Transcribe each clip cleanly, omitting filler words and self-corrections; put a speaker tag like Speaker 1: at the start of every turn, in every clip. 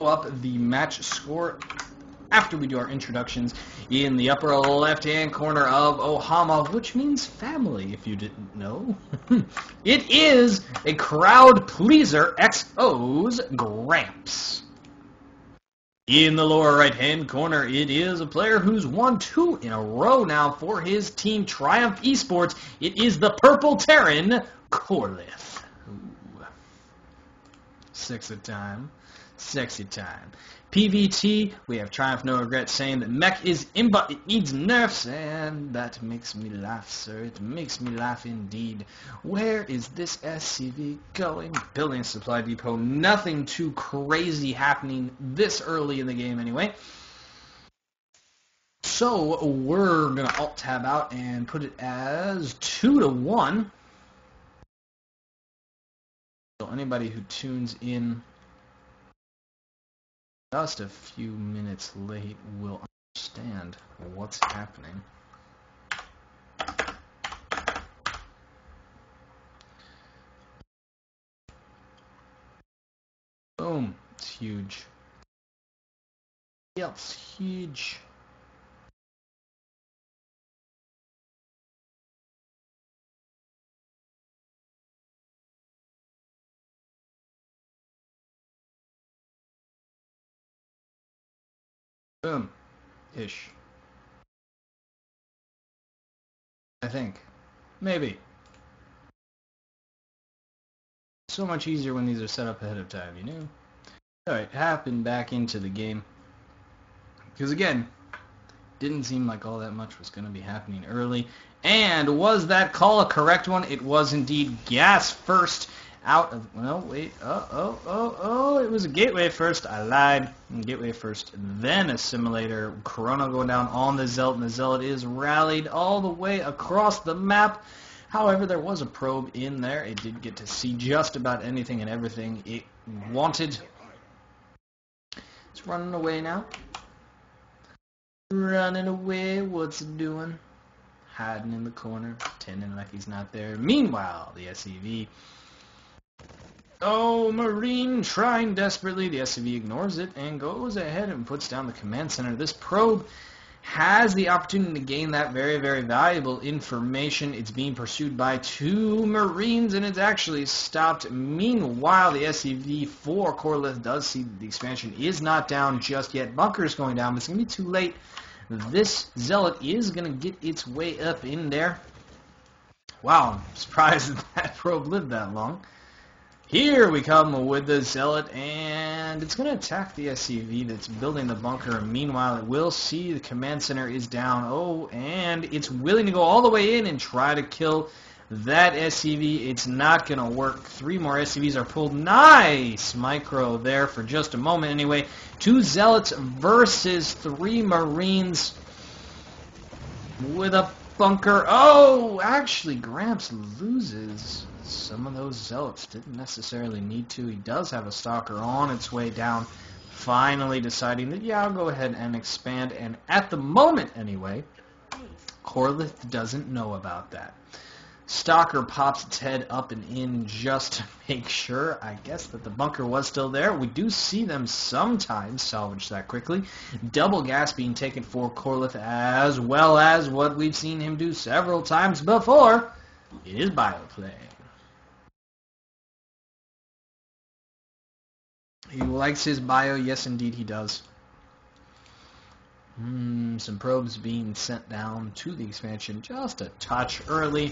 Speaker 1: up the match score after we do our introductions. In the upper left-hand corner of Ohana, which means family, if you didn't know, it is a crowd pleaser XO's Grampz. In the lower right-hand corner, it is a player who's won 2 in a row now for his team, Triumph Esports. It is the purple Terran, Korlith. Ooh. Sexy time. PVT, we have Triumph No Regret saying that mech is imba, it needs nerfs, and that makes me laugh, sir. It makes me laugh indeed. Where is this SCV going? Building a supply depot. Nothing too crazy happening this early in the game anyway. So we're going to Alt-Tab out and put it as 2-1. So anybody who tunes in just a few minutes late will understand what's happening. Boom. It's huge. Yeah, it's huge. Boom. Ish. I think. Maybe. So much easier when these are set up ahead of time, you know? Alright, hopping back into the game. Because again, didn't seem like all that much was going to be happening early. And was that call a correct one? It was indeed gas first. Out of, well, wait, it was a gateway first. I lied. Gateway first, then assimilator. Corona going down on the Zealot, and the Zealot is rallied all the way across the map. However, there was a probe in there. It did get to see just about anything and everything it wanted. It's running away now. Running away, what's it doing? Hiding in the corner, pretending like he's not there. Meanwhile, the SCV... Oh, Marine trying desperately. The SCV ignores it and goes ahead and puts down the command center. This probe has the opportunity to gain that very, very valuable information. It's being pursued by 2 Marines, and it's actually stopped. Meanwhile, the SCV for Korlith does see that the expansion is not down just yet. Bunker is going down, but it's going to be too late. This Zealot is going to get its way up in there. Wow, I'm surprised that probe lived that long. Here we come with the Zealot, and it's going to attack the SCV that's building the bunker. Meanwhile, it will see the command center is down. Oh, and it's willing to go all the way in and try to kill that SCV. It's not going to work. 3 more SCVs are pulled. Nice micro there for just a moment anyway. 2 Zealots versus 3 Marines with a bunker. Oh, actually, Grampz loses. Some of those Zealots didn't necessarily need to. He does have a Stalker on its way down, finally deciding that, yeah, I'll go ahead and expand. And at the moment, anyway, Korlith doesn't know about that. Stalker pops its head up and in just to make sure, I guess, that the bunker was still there. We do see them sometimes salvage that quickly. Double gas being taken for Korlith, as well as what we've seen him do several times before. It is bioplay. He likes his bio. Yes, indeed, he does. Some probes being sent down to the expansion just a touch early.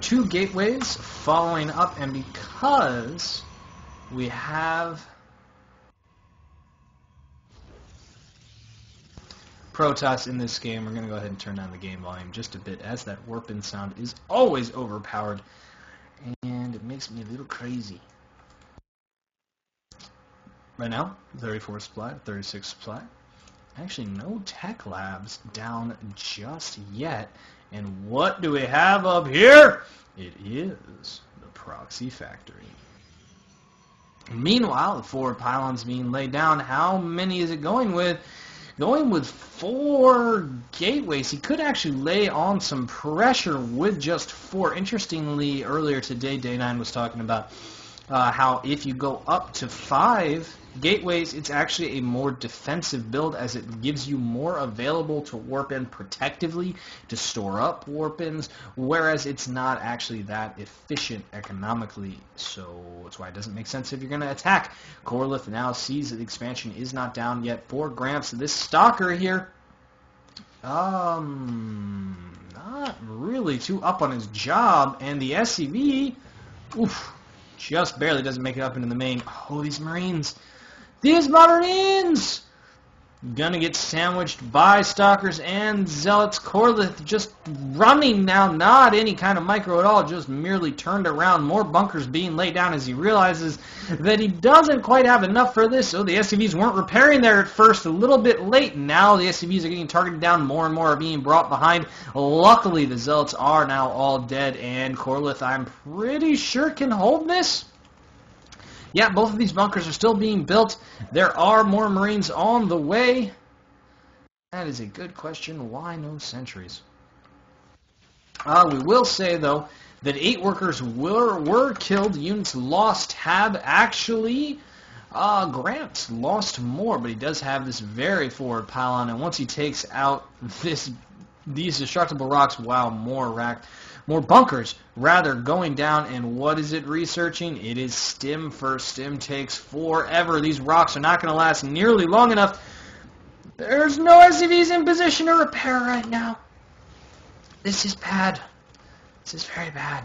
Speaker 1: 2 gateways following up, and because we have Protoss in this game, we're going to go ahead and turn down the game volume just a bit, as that warping sound is always overpowered, and it makes me a little crazy. Right now, 34 supply, 36 supply. Actually, no tech labs down just yet. And what do we have up here? It is the proxy factory. Meanwhile, the forward pylons being laid down. How many is it going with? Going with 4 gateways. He could actually lay on some pressure with just 4. Interestingly, earlier today, Day9 was talking about how if you go up to 5 gateways, it's actually a more defensive build as it gives you more available to warp in protectively to store up warp-ins, whereas it's not actually that efficient economically. So that's why it doesn't make sense if you're going to attack. Korlith now sees that the expansion is not down yet for Grampz. This Stalker here, not really too up on his job, and the SCV, oof, just barely doesn't make it up into the main. Oh, these Marines! These Marines! Gonna get sandwiched by Stalkers and Zealots. Korlith just running now, not any kind of micro at all, just merely turned around. More bunkers being laid down as he realizes that he doesn't quite have enough for this. So the SCVs weren't repairing there at first, a little bit late. Now the SCVs are getting targeted down, more and more are being brought behind. Luckily, the Zealots are now all dead, and Korlith, I'm pretty sure, can hold this. Yeah, both of these bunkers are still being built. There are more Marines on the way. That is a good question. Why no sentries? We will say, though, that 8 workers were killed. Units lost have actually... Grampz lost more, but he does have this very forward pylon, and once he takes out these destructible rocks, wow, more bunkers, rather, going down, and what is it researching? It is stim first. Stim takes forever. These rocks are not going to last nearly long enough. There's no SCVs in position to repair right now. This is bad. This is very bad.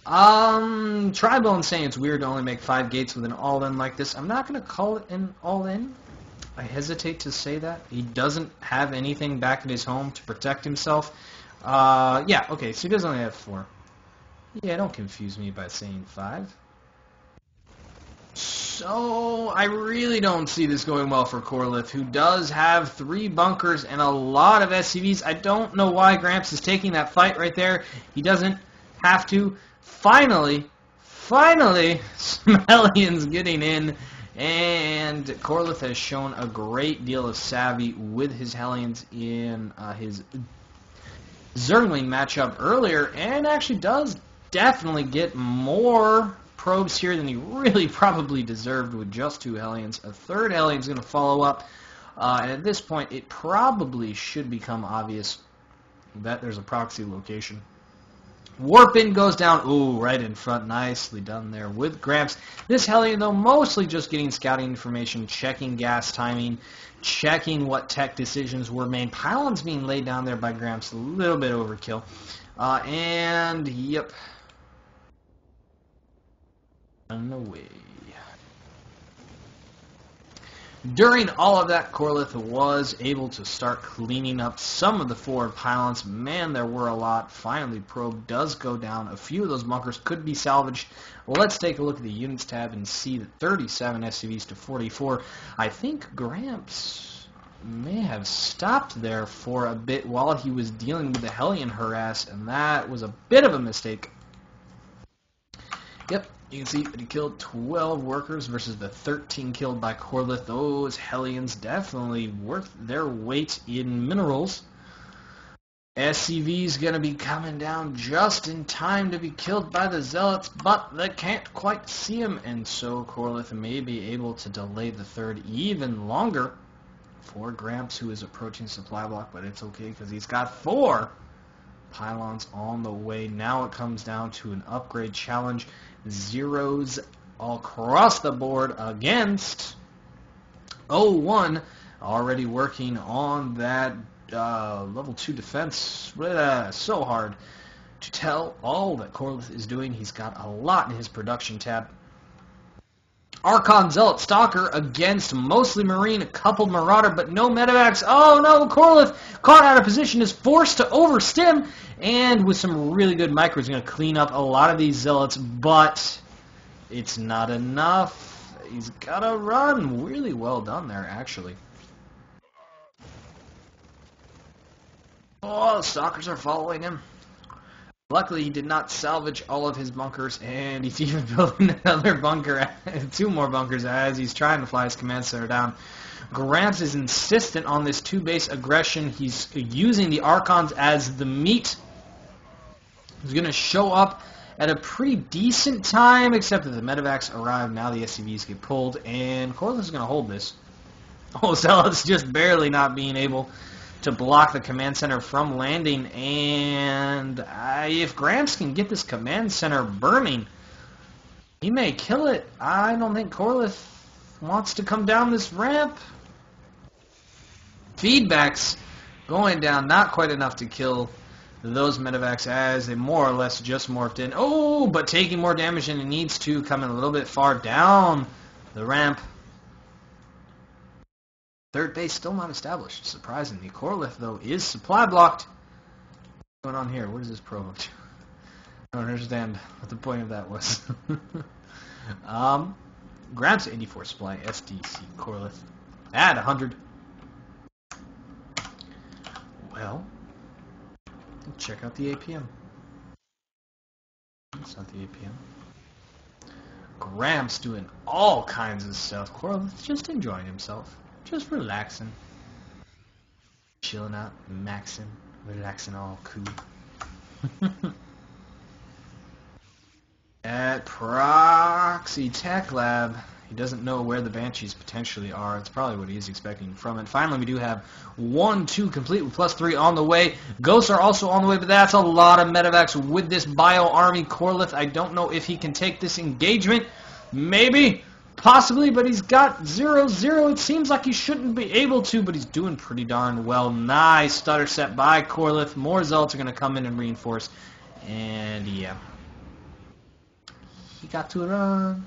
Speaker 1: Tribone saying it's weird to only make 5 gates with an all-in like this. I'm not going to call it an all-in. I hesitate to say that. He doesn't have anything back at his home to protect himself. Yeah, okay, so he does only have 4. Yeah, don't confuse me by saying 5. So, I really don't see this going well for Korlith, who does have 3 bunkers and a lot of SCVs. I don't know why Grampz is taking that fight right there. He doesn't have to. Finally, some Hellions getting in. And Korlith has shown a great deal of savvy with his Hellions in his Zergling matchup earlier, and actually does definitely get more probes here than he really probably deserved with just 2 Hellions. A 3rd Hellion is going to follow up, and at this point it probably should become obvious that there's a proxy location. Warp-in goes down, ooh, right in front, nicely done there with Grampz. This Hellion, though, mostly just getting scouting information, checking gas timing, checking what tech decisions were made. Pylons being laid down there by Grampz, a little bit overkill. And, yep, and away. During all of that, Korlith was able to start cleaning up some of the forward pylons. Man, there were a lot. Finally, probe does go down. A few of those bunkers could be salvaged. Well, let's take a look at the units tab and see that 37 SCVs to 44. I think Grampz may have stopped there for a bit while he was dealing with the Hellion harass, and that was a bit of a mistake. Yep. You can see that he killed 12 workers versus the 13 killed by Korlith. Those Hellions definitely worth their weight in minerals. SCV's going to be coming down just in time to be killed by the Zealots, but they can't quite see him, and so Korlith may be able to delay the 3rd even longer for Grampz, who is approaching supply block, but it's okay because he's got 4 pylons on the way. Now it comes down to an upgrade challenge. Zeros all across the board against O1, already working on that level 2 defense. So hard to tell all that Korlith is doing. He's got a lot in his production tab. Archon Zealot Stalker against mostly Marine, a couple Marauder, but no medevacs. Oh no, Korlith caught out of position, is forced to overstim, and with some really good micros, going to clean up a lot of these Zealots, but it's not enough. He's got to run. Really well done there, actually. Oh, the Stalkers are following him. Luckily, he did not salvage all of his bunkers, and he's even building another bunker, 2 more bunkers, as he's trying to fly his command center down. Grampz is insistent on this 2-base aggression. He's using the Archons as the meat He's going to show up at a pretty decent time, except that the medevacs arrive. Now the SCVs get pulled, and Korlith is going to hold this. Oh, Zealot's just barely not being able to block the command center from landing, and if Grampz can get this command center burning, he may kill it. I don't think Korlith wants to come down this ramp. Feedbacks going down, not quite enough to kill those medevacs as they more or less just morphed in. Oh, but taking more damage than it needs to, coming a little bit far down the ramp. Third base still not established, surprisingly. Korlith, though, is supply blocked. What's going on here? What is this probe? I don't understand what the point of that was. Grampz 84 supply, SDC, Korlith. At 100. Well, check out the APM. It's not the APM. Grampz doing all kinds of stuff. Korlith just enjoying himself. Just relaxing. Chilling out, maxing, relaxing all cool. At Proxy Tech Lab, he doesn't know where the Banshees potentially are. It's probably what he is expecting from it. Finally, we do have 1-2 complete with +3 on the way. Ghosts are also on the way, but that's a lot of medevacs with this bio army. Korlith, I don't know if he can take this engagement. Maybe, possibly, but he's got 0-0. It seems like he shouldn't be able to, but he's doing pretty darn well. Nice stutter set by Korlith. More Zealots are going to come in and reinforce. And yeah, he got to run.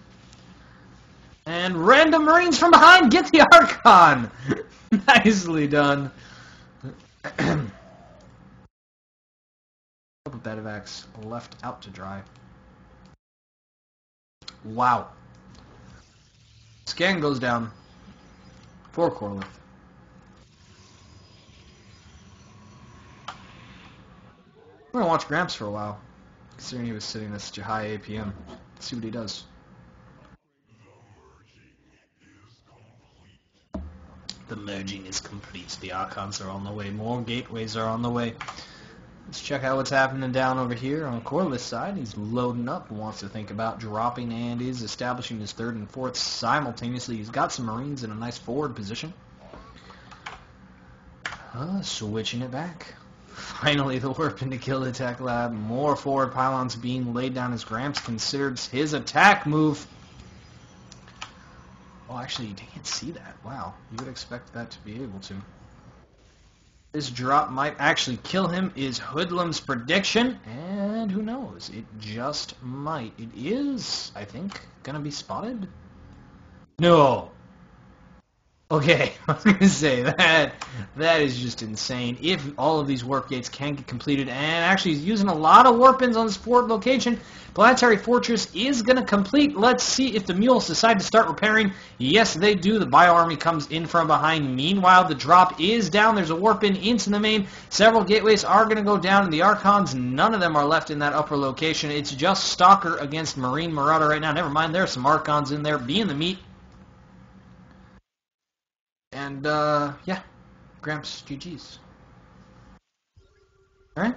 Speaker 1: And random Marines from behind get the Archon. Nicely done. Couple medevacs left out to dry. Wow. Scan goes down for Korlith. We're going to watch Grampz for a while, considering he was sitting at such a high APM. Let's see what he does. The merging is complete. The Archons are on the way. More gateways are on the way. Let's check out what's happening down over here on Korlith's side. He's loading up and wants to think about dropping and is establishing his third and fourth simultaneously. He's got some Marines in a nice forward position. Switching it back. Finally, the warp into Kill Attack Lab. More forward pylons being laid down as Grampz considers his attack move. Oh, actually, you can't see that. Wow, you would expect that to be able to. This drop might actually kill him, is Hoodlum's prediction. And who knows? It just might. It is, I think, going to be spotted. No. Okay, I was going to say that is just insane. If all of these warp gates can get completed, and actually he's using a lot of warp-ins on this forward location, Planetary Fortress is going to complete. Let's see if the mules decide to start repairing. Yes, they do. The Bio Army comes in from behind. Meanwhile, the drop is down. There's a warp-in into the main. Several gateways are going to go down, and the Archons, none of them are left in that upper location. It's just Stalker against Marine Marauder right now. Never mind, there are some Archons in there being the meat. And, yeah, Grampz, GG's. Alright?